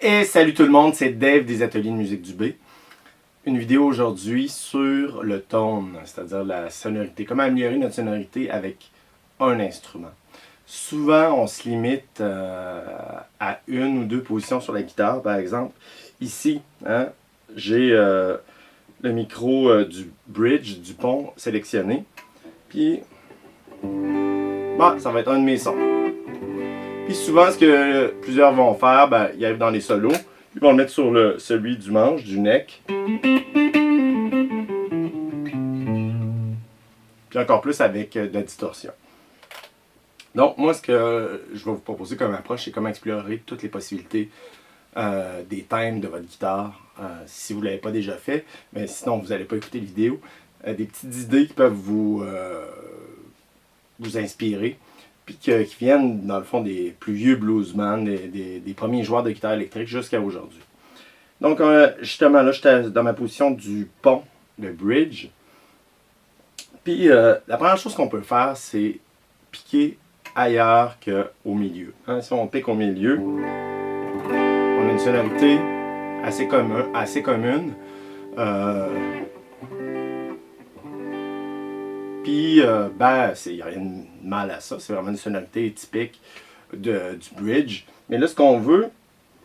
Et salut tout le monde, c'est Dave des Ateliers de musique du B. Une vidéo aujourd'hui sur le tone, c'est-à-dire la sonorité. Comment améliorer notre sonorité avec un instrument. Souvent, on se limite à une ou deux positions sur la guitare, par exemple. Ici, hein, j'ai le micro du bridge, du pont sélectionné. Puis, ça va être un de mes sons. Puis souvent, ce que plusieurs vont faire, ils arrivent dans les solos, ils vont le mettre sur celui du manche, du neck. Puis encore plus avec de la distorsion. Donc, moi, ce que je vais vous proposer comme approche, c'est comment explorer toutes les possibilités des thèmes de votre guitare, si vous ne l'avez pas déjà fait, mais sinon, vous n'allez pas écouter la vidéo. Des petites idées qui peuvent vous inspirer. Puis qui viennent, dans le fond, des plus vieux bluesmen, des premiers joueurs de guitare électrique jusqu'à aujourd'hui. Donc, justement, là, j'étais dans ma position du pont, le bridge. Puis, la première chose qu'on peut faire, c'est piquer ailleurs qu'au milieu. Hein, si on pique au milieu, on a une sonorité assez commune. Puis, il n'y a rien de mal à ça. C'est vraiment une sonorité typique du bridge. Mais là, ce qu'on veut,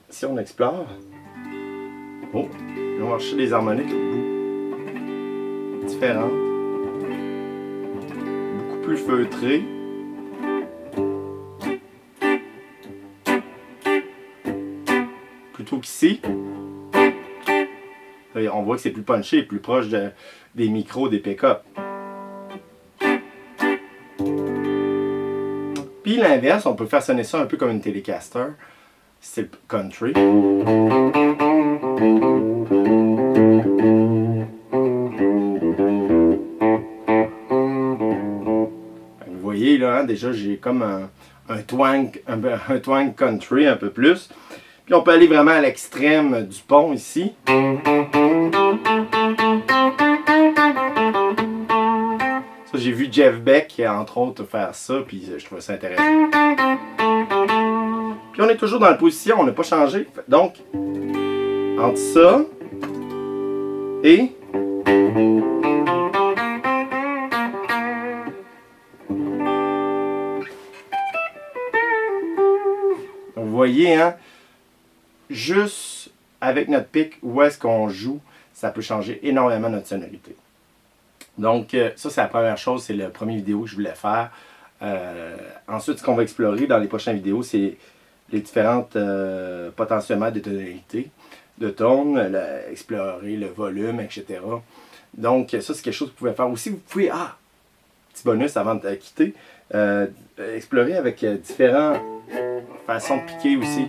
si on explore, on va chercher des harmoniques différentes, beaucoup plus feutrées. Plutôt qu'ici, on voit que c'est plus punché, plus proche des micros, des pick-up. Puis l'inverse, on peut faire sonner ça un peu comme une Telecaster, style country. Vous voyez là, hein, déjà j'ai comme un twang country un peu plus. Puis on peut aller vraiment à l'extrême du pont ici. Ça, j'ai vu Jeff Beck, entre autres, faire ça, puis je trouvais ça intéressant. Puis on est toujours dans la position, on n'a pas changé. Donc, entre ça et... Vous voyez, hein? Juste avec notre pic, où est-ce qu'on joue, ça peut changer énormément notre sonorité. Donc, ça, c'est la première chose, c'est la première vidéo que je voulais faire. Ensuite, ce qu'on va explorer dans les prochaines vidéos, c'est les différentes potentioomètres de tonalité, de tone, explorer le volume, etc. Donc, ça, c'est quelque chose que vous pouvez faire aussi. Vous pouvez, petit bonus avant de quitter, explorer avec différentes façons de piquer aussi.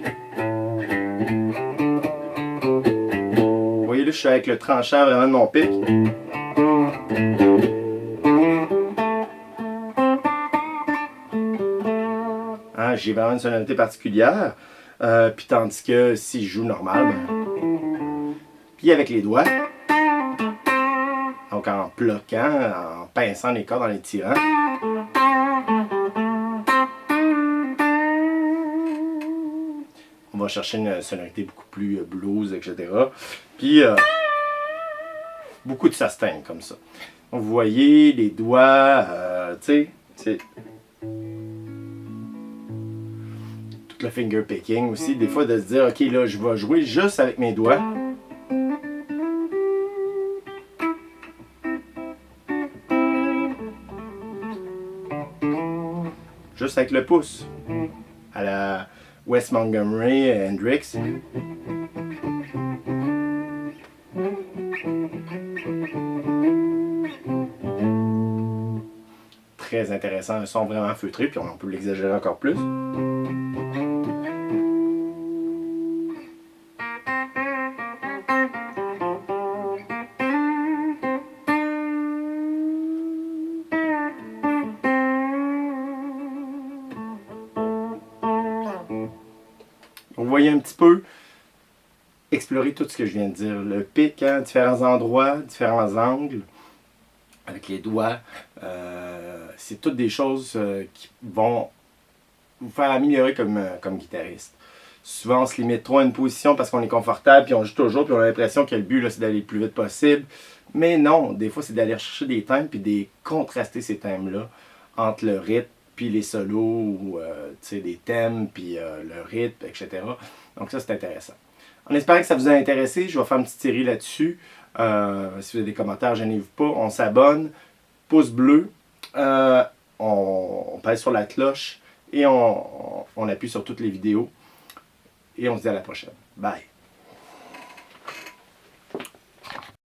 Vous voyez, là, je suis avec le tranchant vraiment de mon pic. Hein, j'ai vraiment une sonorité particulière. Puis tandis que si je joue normal, puis avec les doigts, donc en bloquant, en pinçant les cordes, en les tirant, on va chercher une sonorité beaucoup plus blues, etc. Puis beaucoup de sustain comme ça. Donc, vous voyez les doigts, tu sais, c'est tout le finger picking aussi. Des fois de se dire, ok, là, je vais jouer juste avec mes doigts. Juste avec le pouce. À la Wes Montgomery Hendrix. Très intéressant, un son vraiment feutré, puis on peut l'exagérer encore plus. Vous voyez un petit peu explorer tout ce que je viens de dire. Le pic, hein, différents endroits, différents angles, avec les doigts. C'est toutes des choses qui vont vous faire améliorer comme guitariste. Souvent, on se limite trop à une position parce qu'on est confortable, puis on joue toujours, puis on a l'impression que le but, c'est d'aller le plus vite possible. Mais non, des fois, c'est d'aller chercher des thèmes, puis de contraster ces thèmes-là entre le rythme, puis les solos, ou des thèmes, puis le rythme, etc. Donc ça, c'est intéressant. En espérant que ça vous a intéressé, je vais faire une petite série là-dessus. Si vous avez des commentaires, gênez-vous pas, on s'abonne, pouce bleu, on pèse sur la cloche et on appuie sur toutes les vidéos. Et on se dit à la prochaine. Bye!